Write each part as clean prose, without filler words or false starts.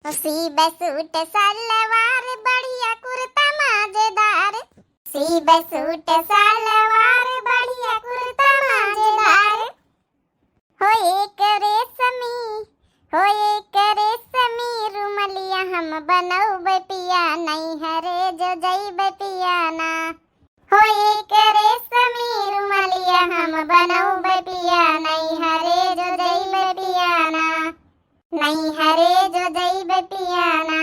Sieve suit salwar बढ़िया कुर्ता मजेदार, sieve suit salwar बढ़िया कुर्ता मजेदार। हो एक रेशमी रुमलिया हम बनौबै पिया नहीं हरे जो जइबै पिया ना। हो एक रेशमी रुमलिया हम बनौबै पिया नहीं हरे जो जइबै पिया ना, नहीं हरे जो जइबै पिया ना।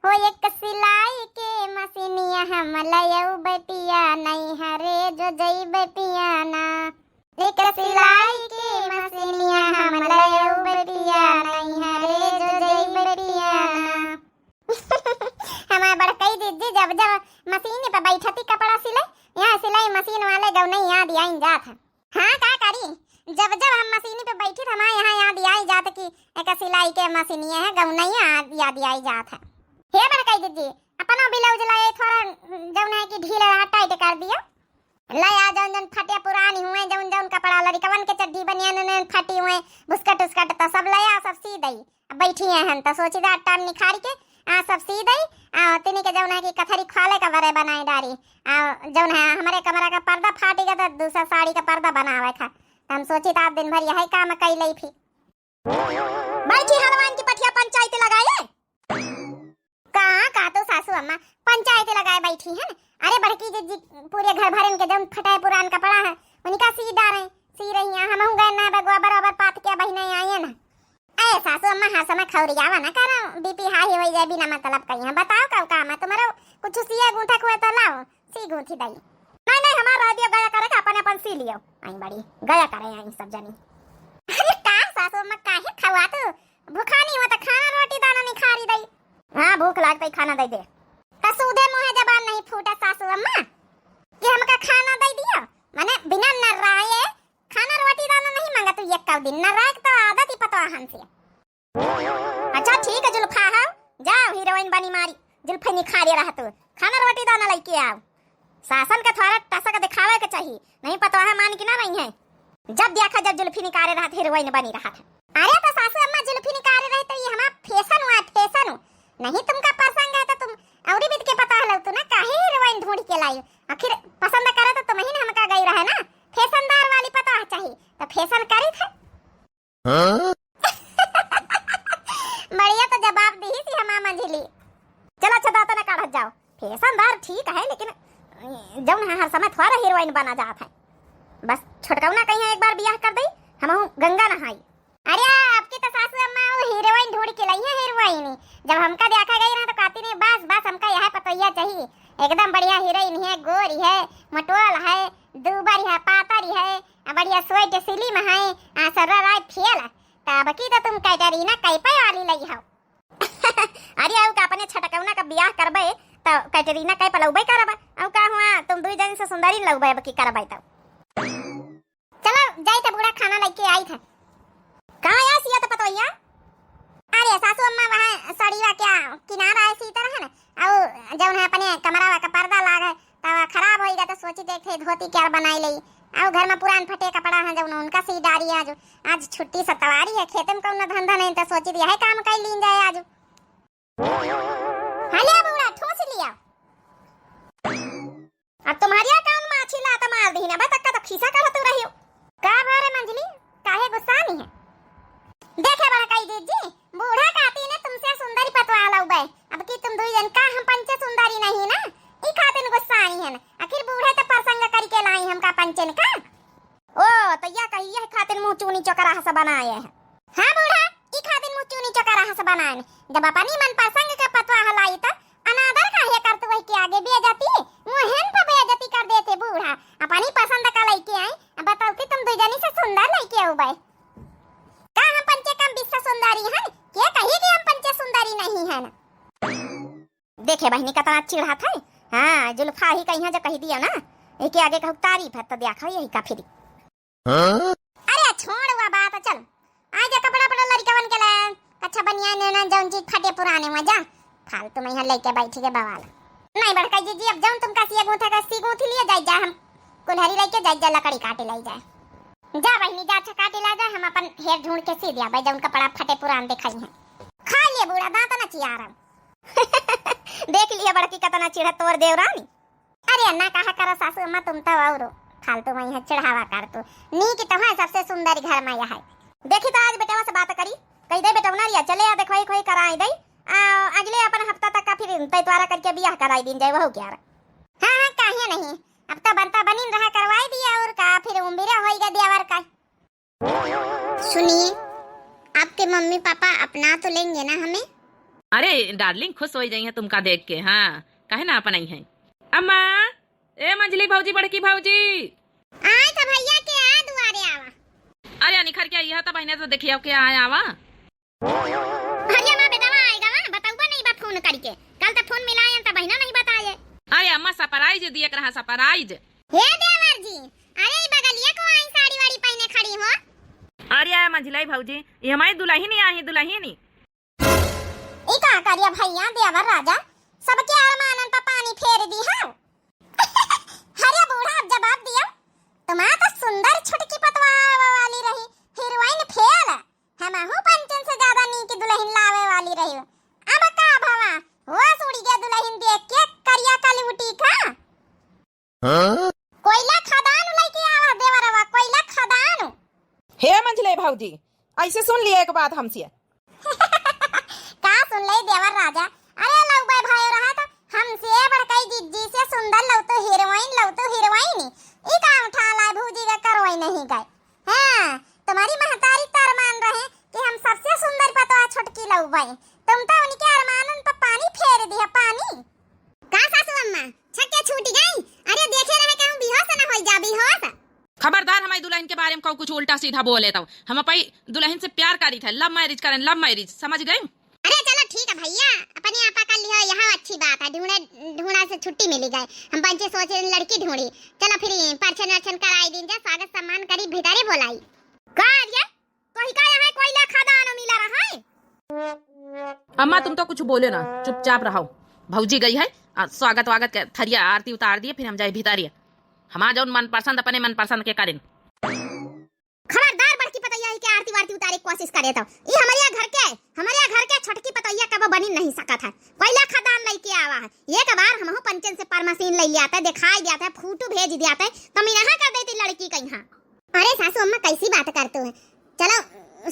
हो एक सिलाई के मशीनिया हम लयौबै पिया नहीं हरे जो जइबै पिया ना। एक सिलाई के मशीनिया हम लयौबै पिया नहीं हरे जो जइबै पिया ना। हमार बड़कई दीदी जब मशीन पे बैठती कपड़ा सिले, यहाँ सिलाई मशीन वाले गौने याद आई जात है। हाँ का करी, जब हम मशीन पे बैठी थे हमारे यहाँ याद आई जात कि एक सिलाई के मशीनिया है गौने याद आई जात है। हे बड़कई दीदी अपना ब्लाउज लाए थोड़ा जौन है कि ढीला टाइट कर दियो, लाया जौन फटे पुरानी हुए जौन कपड़ा लड़कवन के चड्डी बनियान फटी हुए बुस्कट उसकट तो सब लाया सब सी दई। बैठी हैं तो सोची दा टान निखार के सब सी दई। तिनी के जौन है कि कथरी खाले का बरे बनाई डारी। जौन है हमारे कमरा का पर्दा फाटी गया तो दूसरा साड़ी का पर्दा बनावे था। हम सोची था दिन भर यही काम कई लई थी। बैठी हलवान की पठिया पंचायत लगाए कहाँ का तो सासू अम्मा पंचायत लगाए बैठी है ना। अरे बड़की जी पूरे घर भर इनके जौन फटाए पुरान कपड़ा है उनका सी डारे सी रही हैं। हम गए ना बराबर पात के बहिना आई है ना। ए सासू अम्मा हर समय खौरियावा ना करो, बीपी हाई हो जाए बिना मतलब कहीं। है बताओ कब काम है तुम्हारा, कुछ सिया गूंथा कुए तो लाओ सी गूंथी दई। नहीं हमारा दियो गया करे अपन अपन सी लियो आई बड़ी गया करे आई सब जनी। अरे का सासू अम्मा काहे खवा तू, भूखा नहीं हो तो खाना रोटी दाना नहीं खारी दई। हां भूख लागत खाना दे दे का सूदे मुंह जबान नहीं फूटा सासू अम्मा कि हमका खाना दे दियो। माने बिना नराए खाना रोटी दाना नहीं मांगा तू एक दिन नराए तो आदत ही पता हमसे। अच्छा ठीक है जुल्फा है जाओ हीरोइन बनी मारी जुल्फे निखारे रहा तू खाना रोटी दाना लेके आओ। शासन का थोड़ा टसक दिखावे के चाहिए, नहीं पता है मान की ना रही है। जब देखा जब जुल्फी निकाले रहा हीरोइन बनी रहा था। अरे तो सासू अम्मा जुल्फी निकाले रहे तो ये हमारा फैशन हुआ फैशन नहीं तुमका पसंद है तो तुम औरी बीत के पता है तू ना काहे हीरोइन ढूंढ के लाई। आखिर पसंद करे तो तुम ही ना हमका गई रहे ना, फैशनदार वाली पता है चाहिए तो फैशन करी थे। बढ़िया तो जवाब दी थी हमारा मंझली। चलो अच्छा दाता ना काढ़ जाओ, फैशनदार ठीक है लेकिन जौन हर समय थोड़ा हीरोइन बना जाता है। बस छोटकौना कहीं एक बार बियाह कर दई हम गंगा नहाई। अरे आपकी तो सासू अम्मा वो हीरोइन ढूंढ के लाई है हीरोइन। जब हमका देखा गई ना तो कहती नहीं बस हमका यह पतोहिया चाहिए एकदम बढ़िया हीरोइन है, गोरी है, मटोल है, दुबरी है, पातरी है, बढ़िया स्वेट सिली में है, सररा राय फेल है। तब की तो तुम कैटरीना कैपे वाली लई हो। अरे आओ का अपने छटकौना का बियाह करबे तो कैटरीना कैप लौबे करबे औ का हुआ तुम दुई जन से सुंदरी लौबे की करबे तो। चलो जाई त बूढ़ा खाना लेके आई था। कहां आया सिया तो पतोहिया। अरे सासू अम्मा वहां सड़ीवा क्या किनारा ऐसी तरह है ना औ जौन है अपने कमरा का पर्दा लागे तब खराब होईगा तो सोची देखे धोती क्या बनाई लई औ घर में पुरान फटे कपड़ा है जौन उनका सी डारी आज छुट्टी सतवारी है खेतन को ना धंधा नहीं तो सोची यह काम कर लीन जाए आज। हले बूढ़ा ठोस लिया अब तुम्हारी अकाउंट में अच्छी लात मार दी ना बतक्का तो खीसा करत रही हो का भरे मंजली काहे गुस्सा नहीं है। देखे बड़ा कई दीदी बूढ़ा कहती ने तुमसे सुंदरी पतवा लौबे अब की तुम दुई जन का हम पंचे सुंदरी नहीं ना ई खातिन गुस्सा आई है ना। आखिर बूढ़े तो प्रसंग करके लाई हमका पंचन का ओ तो या कहिए खातिन मुंह चूनी चोकरा हस बनाए है। हां बूढ़ा ई खातिन मुंह चूनी चोकरा हस बनाए जब अपनी मन प्रसंग का पतवा हलाई तो अनादर काहे करत वही के आगे बेइज्जती मुहन पे बेइज्जती कर देते बूढ़ा अपनी पसंद का लेके आई। बताओ कि तुम दुई जनी से सुंदर लेके आओ भाई का हम पंचे कम बिस्सा सुंदरी हैं के कहिए कि हम पंचे सुंदरी नहीं है ना। देखे बहनी का तो चिढ़ा था। हां जुल्फा ही कहीं जो कह दिया ना एक आगे कहू तारीफ है तो देखा यही का फिरी। अरे छोड़ हुआ बात चल आज कपड़ा पड़ा लड़कवन के ले अच्छा बनिया ने जौन चीज फटे पुराने हुआ जा फालतू में यहाँ लेके बैठी के बवाल नहीं बड़का जी अब जाऊं तुम का सिया गूंथा का सी गूंथी लिए जाए जा हम कुल्हाड़ी लेके जाए लकड़ी काटे लाई जाए जा बहनी जा अच्छा काटे ला जा हम अपन हेर ढूंढ के सी दिया भाई जौन कपड़ा फटे पुरान दिखाई है खा लिए बूढ़ा दांत ना चियारम। देख लिया बड़की कतना चिढ़ा तोर देवरानी। अरे अन्ना कहा करो सासू अम्मा तुम तो औरो फालतू में है चढ़ावा कर तो नी की तुम्हारे सबसे सुंदर घर में यह है। देखी तो आज बेटवा से बात करी कही दे बेटा ना रिया चले आ देखवाई खोई कराई दई अगले अपन हफ्ता तक का फिर तैतवारा करके बियाह कराई दिन जाए वह क्या। हां हां काहे नहीं अब तो बनता बनिन रहा करवाई दिया और का फिर उम्मीरा होएगा देवर का। सुनिए आपके मम्मी पापा अपना तो लेंगे ना हमें। अरे डार्लिंग खुश हो जाई है तुमका देख के। हाँ कहे ना अपनाई है। अम्मा ए मंजली भौजी बड़की भौजी आए तो भैया के आ दुआरे आवा। अरे निखर के आई है तो बहने तो देखियो के आए आवा। अरे मां बेटा आएगा वा बताऊबा नहीं बात फोन करके कल तो फोन मिलाए तो बहना नहीं बताए। अरे अम्मा सरप्राइज दिए रहा सरप्राइज। हे देवर जी अरे बगलिया को आई साड़ी वाड़ी पहने खड़ी हो। अरे आया मंजलाई भौजी ये हमारी दुल्हन ही आई दुल्हन ही। ई का करिया भैया देवर राजा सबके अरमानन पर पानी फेर दी है। हरे बूढ़ा अब जवाब दिया तुम्हारा तो सुंदर छुटकी पतवा वाली रही हीरोइन फेल हम हूं पंचन से ज्यादा नी की दुल्हन लावे वाली रही। अब का भवा वो सूड़ी के दुल्हन देख के करिया काली उठी का कोयला खदान लेके आवा देवरवा कोयला खदान। हे मंजले भौजी ऐसे सुन लिया एक बात हमसे। का सुन ले देवर राजा अरे लव भाई भाई रहा तो हमसे बड़काई जिज्जी से सुंदर लव तो हीरोइन ई का उठा ला भूजी का करवाई नहीं गए। हां तुम्हारी महतारी तो अरमान रहे कि हम सबसे सुंदर पतवा छुटकी लव भाई तुम तो उनके अरमानन पर पानी फेर दिया पानी। का सासू अम्मा छक्के छूट गई। अरे देखे रहे कहूं बेहोश ना होई जा बेहोश। खबरदार हमारी दुल्हन के बारे में कुछ उल्टा सीधा बोले तो हम अपनी दुल्हन से प्यार करी थे लव मैरिज करें लव मैरिज समझ गए। अरे चलो ठीक है भैया अपने आपा कर लिया यहाँ अच्छी बात है ढूंढा से छुट्टी मिली गई हम पंचे सोचे लड़की ढूंढी चलो फिर परछन अर्चन कराई दिन जा स्वागत सम्मान करी भीतरे बोलाई कार्य कोई का यहाँ कोई खदान मिला रहा है। अम्मा तुम तो कुछ बोले ना चुपचाप रहो। भौजी गई है स्वागत वागत के थरिया आरती उतार दिए फिर हम जाए भीतरिया हमारा जो मन पसंद अपने मन पसंद के करें। खबरदार बड़की पतैया की आरती वारती उतारे की कोशिश करे तो ये हमारे घर के छोटकी पतैया कब बनी नहीं सकत है कोयला खदान लेके आवा है। एक बार हम पंचन से पर मशीन ले लिया था दिखाई दिया था फोटो भेज दिया था तो मैं यहाँ कर देती लड़की का यहाँ। अरे सासू अम्मा कैसी बात करते हो चलो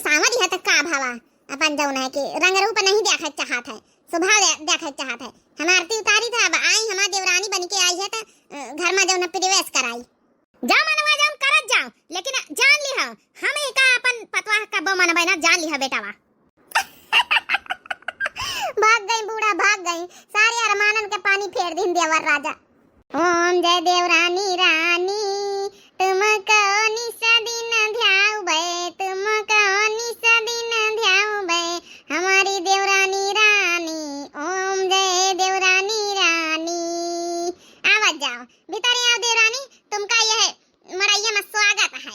सामझ है तक का भावा अपन जौन है कि रंग रूप नहीं देखा चाहत है स्वभाव देखा चाहत है। हम आरती उतारी था अब आई हमारी देवरानी बन के आई है तो घर में जौन प्रवेश कराई जाओ मनवा जाओ करत जाओ लेकिन जान लिहा हम का अपन पतवा का बो मनवा ना जान लिहा बेटावा। भाग गई बूढ़ा भाग गई सारे अरमानन के पानी फेर दिन देवर राजा। ओम जय देवरानी रानी तुम कौनी सदिन ध्याऊ बे तुम कौनी सदिन ध्याऊ बे हमारी देवरानी रानी ओम जय देवरानी रानी। आवाज जाओ भीतर आओ देवरानी तुमका यह मड़ैया में स्वागत है।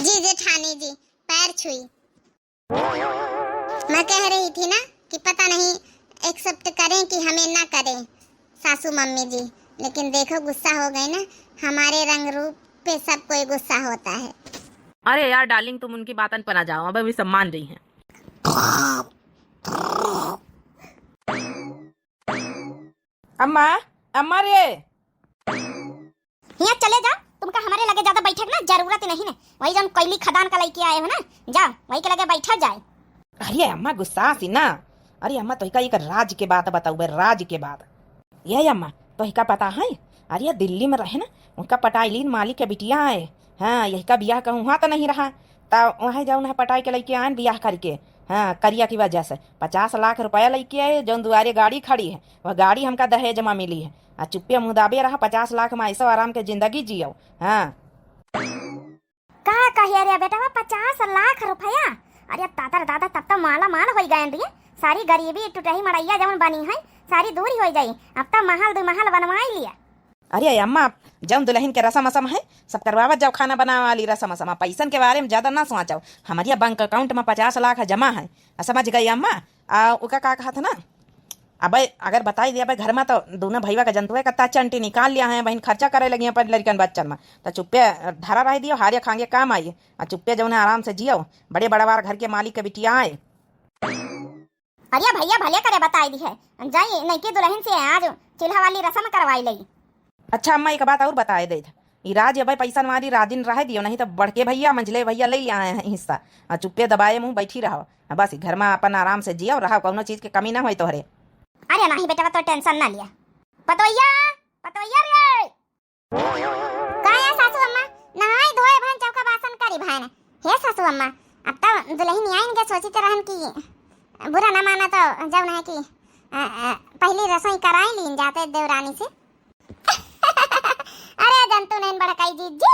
जी जेठानी जी पैर छुई। मैं कह रही थी ना कि पता नहीं एक्सेप्ट करें कि हमें ना करें सासू मम्मी जी लेकिन देखो गुस्सा हो गए ना हमारे रंग रूप पे सब कोई गुस्सा होता है। अरे यार डार्लिंग तुम उनकी बातन पर आ जाओ अब अभी सम्मान रही हैं। अम्मा अम्मा रे यहाँ चले जाओ तुमका हमारे लगे ज्यादा बैठक ना जरूरत नहीं है वही जन कोयली खदान का लेके आए हो ना जाओ वही के लगे बैठा जाए। अरे अम्मा गुस्सा सी ना। अरे अम्मा तो एक राज के बात बताऊ राज के बात ये अम्मा तो का पता है। अरे दिल्ली में रहे ना उनका पटाईलीन मालिक के बिटिया है। हाँ यही का बियाह कहूँ वहाँ तो नहीं रहा तब वहाँ जाऊँ ना पटाई के लेके आए बियाह करके। हाँ करिया की वजह से 50 लाख रुपया लेके आए जो दुआरे गाड़ी खड़ी है वह गाड़ी हमका दहेज में मिली है आ चुप्पे मुदाबे रहा 50 लाख में ऐसा आराम के जिंदगी जियो। हाँ का कहिए रे बेटा 50 लाख रुपया अरे दादा दादा तब तो माला माल हो गए रे सारी गरीबी टूटही मड़ैया जवन बनी है सारी दूरी हो जाई अब तो महल दो महल बनवाई लिया। अरे अम्मा जब दुल्हन के रसम असम है सब करवावत जाओ खाना बनाने वाली रसम असम पैसन के बारे में ज्यादा ना सोचो हमारे बैंक अकाउंट में 50 लाख जमा है समझ गई अम्मा। उका का कहा था ना अब अगर बताई दिया भाई घर में तो दोनों भैया का जंतु है कत्ता चंटी निकाल लिया है बहन खर्चा करे लगी पर लड़कन बच्चन में तो चुप्पे धरा रह दियो हारे खांगे काम आई और चुप्पे जो है आराम से जियो बड़े बड़ा बार घर के मालिक के बिटिया आए। अरे भैया भले करे बताई दी है, जाई नईकी दुल्हन से आज चिल्हा वाली रस्म करवाई लई। अच्छा अम्मा एक बात और बताए दे ई राज अब पैसा मारी राजिन रह दियो, नहीं तो बड़के भैया मंझले भैया ले आए हैं हिस्सा। चुप्पे दबाए मुंह बैठी रहो, बस घर में अपन आराम से जियो रहो, कौनो चीज के कमी ना हो तोहरे। अरे नहीं बेटा तो टेंशन ना लिया। पतोइया पतोइया रे काया सासू अम्मा नहाई धोए भन चौका बासन करी भान। हे सासू अम्मा अब तो दुल्हन आएंगे सोची तो रहन की बुरा ना माना तो जब ना है कि पहली रसोई कराई लीन जाते देवरानी से। अरे जंतु नहीं भड़काई जीजी,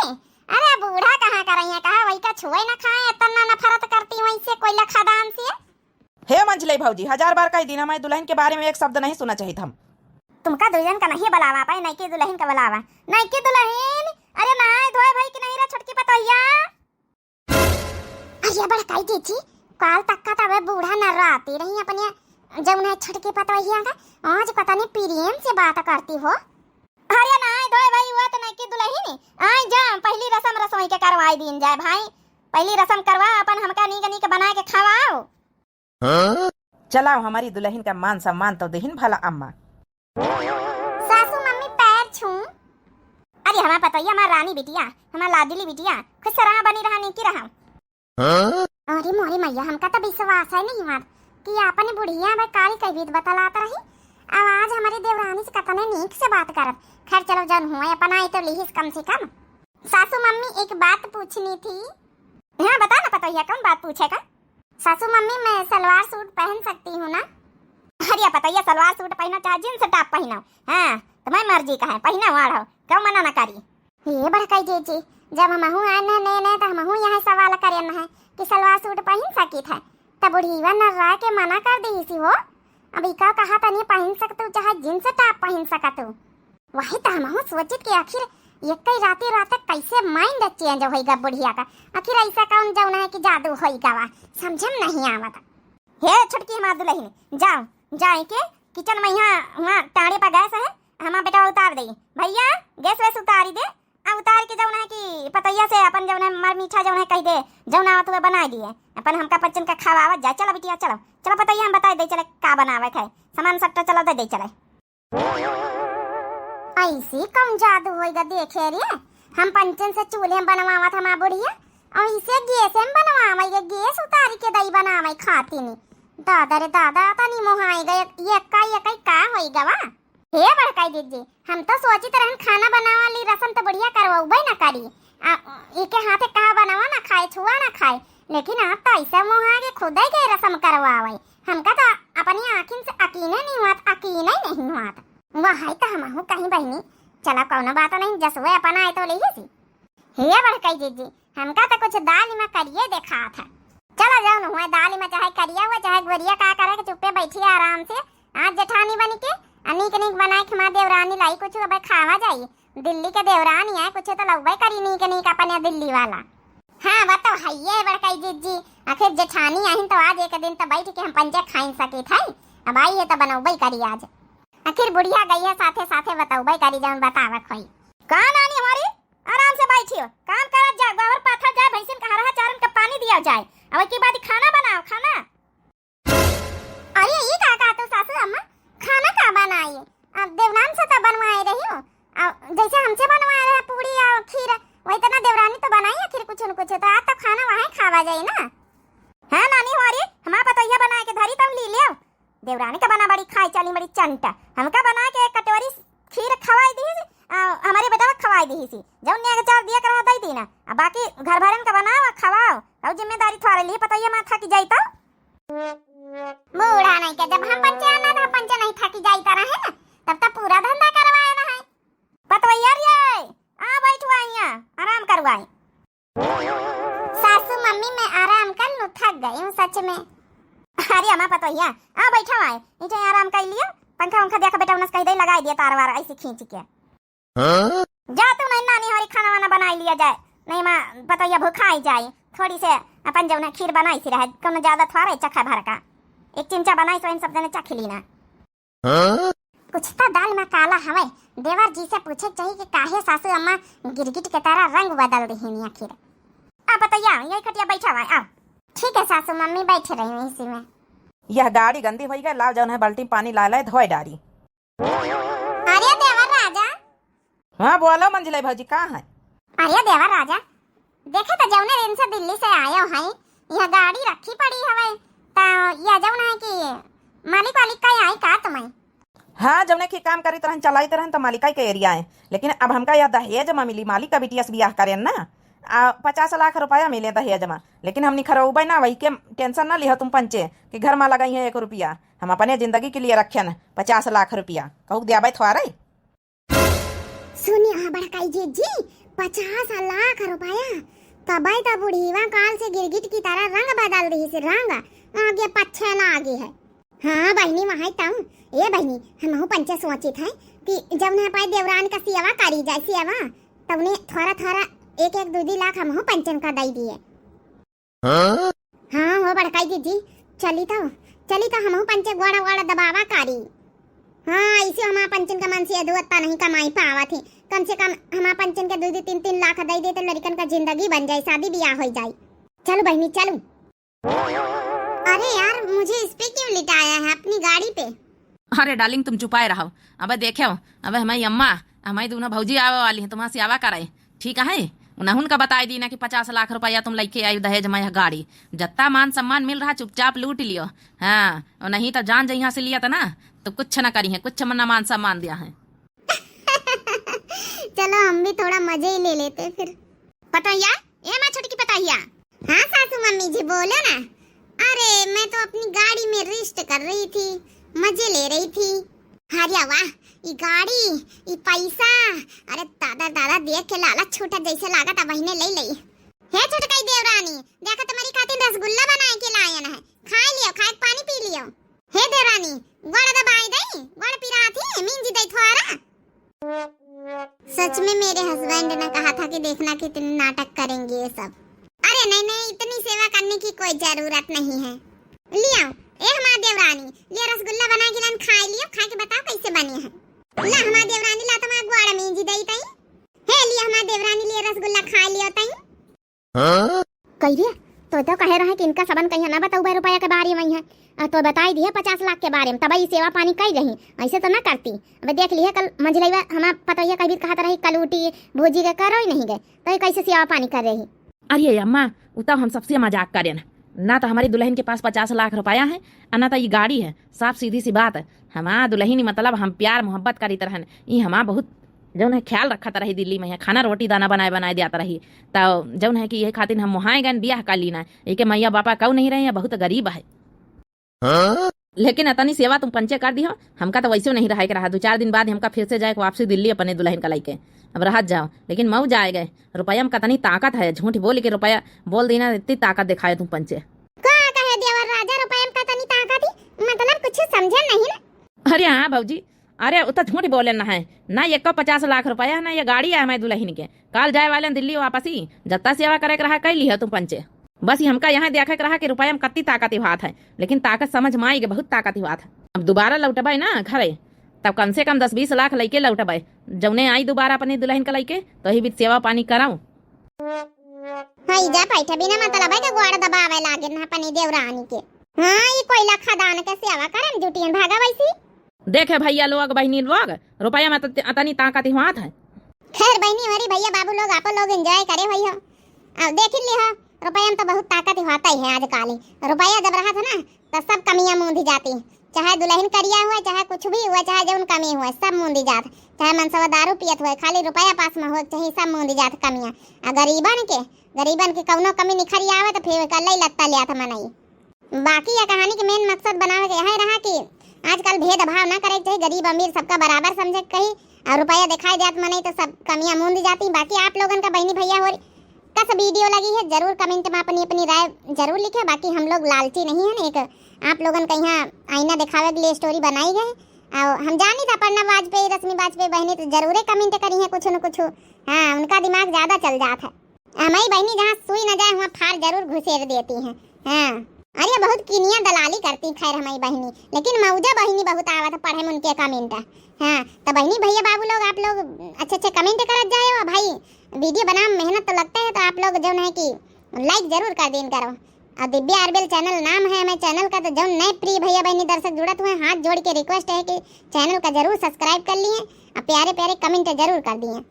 अरे बूढ़ा कहाँ करैया कहा वही का छुए ना खाए तना नफरत करती वहीं से कोई लखादान से। हे मंझले भौजी 1000 बार कह दी ना, मैं दुल्हन के बारे में एक शब्द नहीं सुना चाहिए हम। तुमका दुल्हन का नहीं बुलावा पाए, नईकी दुल्हन का बुलावा। नईकी दुल्हन अरे नहाए धोए भाई कि नहीं रे छोटकी पतोइया। अरे बड़काई जीजी काल तक का तवे बूढ़ा न राती रही अपने जब ना छोटकी पतोइया का आज पता नहीं प्रेम से बात करती हो। अरे नहाए धोए भाई हुआ तो नईकी दुल्हन आई जा पहली रस्म रसोई के करवाई दीन जाए भाई। पहली रस्म करवा अपन हमका नीक नीक बना के खवाओ। चलाओ हमारी दुल्हन का मान सम्मान तो देहिन भला अम्मा। सासू मम्मी पैर छू। अरे हमारा पतोइया हमारा रानी बिटिया हमारा लाडली बिटिया खुश रहा बनी रहा नीकी रहा। अरे मोरी मैया हमका तो विश्वास है नहीं हुआ कि आपने बुढ़िया भाई काली कही बतलाता रही। अब आज हमारी देवरानी से कतने नीक से बात करत। खैर चलो जन हुआ अपन आई तो लिहिस कम से कम। सासू मम्मी एक बात पूछनी थी। हाँ बता ना पतोइया कौन बात पूछेगा। सासू मम्मी मैं सलवार सूट पहन सकती हूँ ना। अरे पतोइया सलवार सूट पहनो चाहे जींस टॉप पहनो, हाँ तुम्हारी मर्जी का है पहना वाढ़ो क्यों मना ना करी। ये बड़काई जीजी जब हम आए न तो हम यहाँ सवाल करे है कि सलवार सूट पहन सकी था तब बुढ़ीवा न रह के मना कर दी सी हो। अब इका कहा था नहीं पहन सकतू चाहे जींस टॉप पहन सकतू। वही तो हम सोचित कि आखिर ये कई रात कैसे माइंड चेंज होएगा बुढ़िया का। आखिर ऐसा कौन जौना है कि जादू होएगा वा समझम नहीं आवत। हे छोटकी हमार दुल्हन जाओ जाए के किचन में यहाँ टाड़े पर गैस है हमारा बेटा उतार दे भैया गैस वैस उतारी दे। अब उतार के जौना है कि पतैया से अपन जौना मर मीठा जौना है कह दे जौना आवत हुए बना दिए अपन हमका बच्चन का खवावत जा। चलो बिटिया चलो चलो पतैया हम बता दे चले का बनावे है सामान सट्टा चलो दे चले। ऐसी कम जादू होएगा देखे रे हम पंचन से चूल्हे बनवावत हमारा बुढ़िया और इसे गैस में बनवावे गैस उतारी के दही बनावे खाती नहीं। दादा रे दादा तनी मोहाई गए ये का होएगा वा। हे बड़काई दीदी हम तो सोचित रहन खाना बनावाली रसम तो बढ़िया करवाऊबे ना करी इके हाथे कहा बनावा ना खाए छुआ ना खाए, लेकिन आप तो ऐसा मोहा के खुद ही के रसम करवावे हमका तो अपनी आँखिन से अकीने नहीं हुआ। वही तो हम कहीं बहनी चला कौनो बात नहीं जसवे अपन आए तो ले सी। हे बड़काई दीदी हमका तो कुछ दाल में करिए देखा था। चलो जाओ हुआ दाल में चाहे करिया हुआ चाहे गोरिया का करे के चुप्पे बैठी आराम से आज जेठानी बन के अनीक नीक बनाए के माँ देवरानी लाई कुछ अब खावा जाई। दिल्ली के देवरानी है कुछ तो लौबे करी नीक नीक अपने दिल्ली वाला। हाँ बताओ है बड़काई दीदी आखिर जेठानी आई तो आज एक दिन तो बैठ के हम पंजे खाई सके थे। अब आई है तो बनौबे करी आज आखिर बुढ़िया गई है साथे साथे बताओ भाई करी जाऊन बतावा खोई कहाँ नानी हमारी आराम से बैठियो काम करत जा गोबर पाथर जाए भैंसिन का हरा चारन का पानी दिया जाए अब की बाद खाना बनाओ खाना। अरे ये का तो सासू अम्मा खाना का बनाई अब देवरान से तो बनवाए रही हो जैसे हमसे बनवाए रहे पूरी और खीर वही तो ना देवरानी तो बनाई आखिर कुछ न कुछ तो आज तो खाना वहाँ खावा जाए ना। हाँ नानी हमारी हमारा पतोइया बना के धरी तुम ली लियो देवरानी का बना बड़ी खाई चाली बड़ी चंटा हमका बना के कटोरी खीर खवाई दी हमारे बेटा को खवाई दी सी जब ने चार दिया करा दई थी ना अब बाकी घर भरन का बनाओ खवाओ और जिम्मेदारी तुम्हारे लिए पतोइया मां थकी जाई तो बूढ़ा नहीं के जब हम पंचे आना था पंचे नहीं थकी जाई तरह है ना तब तक पूरा धंधा करवाए ना है पतोइया रे आ बैठो आइया आराम करवाई। सासू मम्मी मैं आराम कर लूं थक गई हूं सच में। अरे अम्मा पतोइया आ बैठो आए नीचे आराम कर लियो पंखा उनका देखा बेटा उनस कह दे लगाई दिया तार वार ऐसे खींच के जा तू नहीं नानी हमारी खाना वाना बना लिया जाए नहीं माँ पतोइया भूखा ही जाए थोड़ी से अपन जब खीर बनाई सी रहे कोनो ज्यादा थोड़ा चखा भर का एक चिमचा बनाई तो इन सब जने चख ली ना। कुछ तो दाल में काला हवे देवर जी से पूछे चाहिए कि काहे सासू अम्मा गिरगिट के तरह रंग बदल देहिनी आखिर। आ पतोइया यही खटिया बैठा हुआ आओ। ठीक है सासू मम्मी बैठ रही हूँ इसी में। यह गाड़ी गंदी हो गई, लाओ जौन है बाल्टी पानी ला लाए धोए डारी। अरे देवर राजा। हाँ बोलो मंजिला भौजी कहाँ है? अरे देवर राजा, देखे तो जौने रेन से दिल्ली से आयो है, यह गाड़ी रखी पड़ी हवे, ता यह जौन है कि मालिक वालिक का आई का तुम्हें? हाँ जौने की काम करी तरह चलाते रहन तो मालिका के एरिया है, लेकिन अब हमका यह दहेज में मिली, मालिक का बिटिया से बियाह करें ना, 50 लाख रुपया मिले दहेज में, लेकिन हमनी खरोबे ना, वही के टेंशन ना लिहो तुम पंचे कि घर में लगाई है 1 रुपया, हम अपने जिंदगी के लिए रखे न 50 लाख रुपया, कहू दिया थोड़े। सुनिए बड़काई जी 50 लाख रुपया तबाई तो बुढ़ीवा काल से गिरगिट की तरह रंग बदल रही से, रंग आगे पच्छे ना आगे है। हाँ बहनी वहां तम ये बहनी हम पंचे सोचित है कि जब ना पाए देवरान का सेवा करी जाए सेवा, तब ने थोड़ा थोड़ा 1-2 लाख हम पंचन का दई दिए। हाँ हो बड़काई जी चली तो हम पंचे गोड़ा गोड़ा दबावा करी। हाँ ऐसे हमारा पंचन का मन से अधुअत्ता नहीं कमाई पावा थे, कम से कम हमारा पंचन के 2-3 लाख दई दे तो लड़कन का जिंदगी बन जाए, शादी ब्याह हो जाए। चलो बहनी चलो। अरे यार मुझे इस पे क्यों लिटाया है अपनी गाड़ी पे? अरे डार्लिंग तुम चुपाए रहो, अब देखो अब हमारी अम्मा हमारी दोनों भौजी आवे वाली है, तुम्हारा सेवा कराए ठीक है ना, उनका बताई दी ना कि 50 लाख रुपया तुम लेके आई दहेज में, यह गाड़ी जत्ता मान सम्मान मिल रहा चुपचाप लूट लियो। हाँ और नहीं तो जान जहाँ से लिया था ना तो कुछ ना करी है, कुछ ना मान सम्मान दिया है। चलो हम भी थोड़ा मजे ही ले लेते फिर। पतैया ये माँ छोटी की पतैया। हाँ सासू मम्मी जी बोलो ना। अरे मैं तो अपनी गाड़ी में रेस्ट कर रही थी, मजे ले रही थी। अरे वाह ये गाड़ी ये पैसा, अरे दादा देख के लाला छोटा जैसे लागा था बहने ले ली। हे छोटकाई देवरानी देखो तुम्हारी खातिर रसगुल्ला बनाए के लायन है, खा लियो, खा के पानी पी लियो। हे देवरानी गोड़ दबाई दई, गोड़ पिरा थी मिंजी दई थोड़ा। सच में मेरे हस्बैंड ने कहा था कि देखना कितने नाटक करेंगे ये सब। अरे नहीं इतनी सेवा करने की कोई जरूरत नहीं है। लियो ए हमारा देवरानी ये रसगुल्ला बना के लन खा लियो, खा के बताओ कैसे बने हैं। ला हमारा देवरानी ला तुम्हारा गोड़ मिंजी दई तई। हे लियो हमारा देवरानी लिए रसगुल्ला खा लियो तई। कह रे तो कह रहा है कि इनका सबन कहीं ना बताओ रुपया के बारे में है, तो बताई दिया 50 लाख के बारे में, तब ये सेवा पानी कर रही, ऐसे तो ना करती। अब देख लिया कल मंझलैया हमारा पतैया कभी कहा रही कल उठी भोजी के करो ही नहीं गए, तो ये कैसे सेवा पानी कर रही। अरे अम्मा उतना हम सबसे मजाक करें ना, तो हमारी दुल्हन के पास 50 लाख रुपया है ना, तो ये गाड़ी है, साफ सीधी सी बात है। हमारा दुल्हन मतलब हम प्यार मोहब्बत करी तरह ये हमारा बहुत जौन है ख्याल रखा रही, दिल्ली में है खाना रोटी दाना बनाए देता रही, तो जौन है कि यही खातिर हम वहाँ गए ब्याह कर लीना, एक मैया बापा कहू नहीं रहे, बहुत गरीब है। लेकिन अतनी सेवा तुम पंचे कर दी हो, हमका तो वैसे नहीं रहा के रहा, 2-4 दिन बाद हमका फिर से जाए वापसी दिल्ली अपने दुल्हन का लेके, अब रह जाओ। लेकिन मऊ जाए गए, रुपया में कतनी ताकत है, झूठ बोल के रुपया बोल देना, इतनी ताकत दिखाए तुम पंचे। मतलब कुछ समझे नहीं ना। अरे हाँ भाजी, अरे उतना झूठ बोले ना है ना, ये 50 लाख रुपया है ना, ये गाड़ी है हमारी दुल्हन के, कल जाए वाले दिल्ली वापसी, जत्ता सेवा करे रहा कर ली है तुम पंचे। बस ही हमका यहाँ देखे रहा कि रुपया में कत्ती ताकत बात है, लेकिन ताकत समझ में आई कि बहुत ताकत बात है। अब दोबारा लौटबे ना घरे तब कम से कम 10-20 लाख लेके लौटबे, जौने आई दोबारा अपनी दुल्हन का लेके, तो ही भी सेवा पानी कराऊं। हां जा पैठा बिना मतलब है के गोड़ दबावे लागे ना अपनी देवरानी के। हां ये कोयला खदान के सेवा करम ड्यूटी भागा वैसी। देखे भैया लोग बहनी लोग रुपया में अतनी ताकत बात है। खैर बहनी हमारी भैया बाबू लोग आप लोग एंजॉय करे भैया, अब देख ली हो रुपया में तो बहुत ताकत होता ही है आजकल। रुपया जब रहा था ना तो सब कमियां मूंदी जाती, चाहे दुल्हन करिया हुआ, चाहे कुछ भी हुआ, चाहे जौन कमी हुआ सब मूंदी जात, चाहे मनसवा दारू पियत हुआ, खाली रुपया पास में हो चाहे सब मूंदी जात कमियां। आ गरीबन के कौनो कमी निखरी आवे तो फिर कल्ले लत्ता लिया था मनाई। बाकी ये कहानी के मेन मकसद बनावे के यही रहा कि आजकल भेदभाव ना करे चाहिए, गरीब अमीर सबका बराबर समझे कही, और रुपया दिखाई जात मनाई तो सब कमियां मूंदी जाती। बाकी आप लोगन का बहनी भैया हो कस वीडियो लगी है जरूर कमेंट में अपनी राय जरूर लिखे। बाकी हम लोग लालची नहीं है, एक आप लोगन का यहाँ आईना दिखावे के लिए स्टोरी बनाई गई, और हम जानी था पढ़ना वाजपेयी रश्मि वाजपेयी बहनी तो जरूर कमेंट करी है कुछ न कुछ। हाँ उनका दिमाग ज्यादा चल जाता है, हमारी बहनी जहाँ सुई न जाए वहाँ फार जरूर घुसेर देती है। हाँ अरे बहुत किनिया दलाली करती खैर हमारी बहनी, लेकिन मौजा बहनी बहुत आवत पढ़े में उनके कमेंट। हाँ तो बहनी भैया बाबू लोग आप लोग अच्छे कमेंट करत जाए हो भाई, वीडियो बना मेहनत तो लगता है, तो आप लोग जो है कि लाइक जरूर कर देन करो। और दिव्या आरबेल चैनल नाम है हमारे चैनल का। तो जो नए प्रिय भैया बहनी दर्शक जुड़त हुए, हाथ जोड़ के रिक्वेस्ट है कि चैनल का जरूर सब्सक्राइब कर लिए और प्यारे प्यारे कमेंट जरूर कर दिए।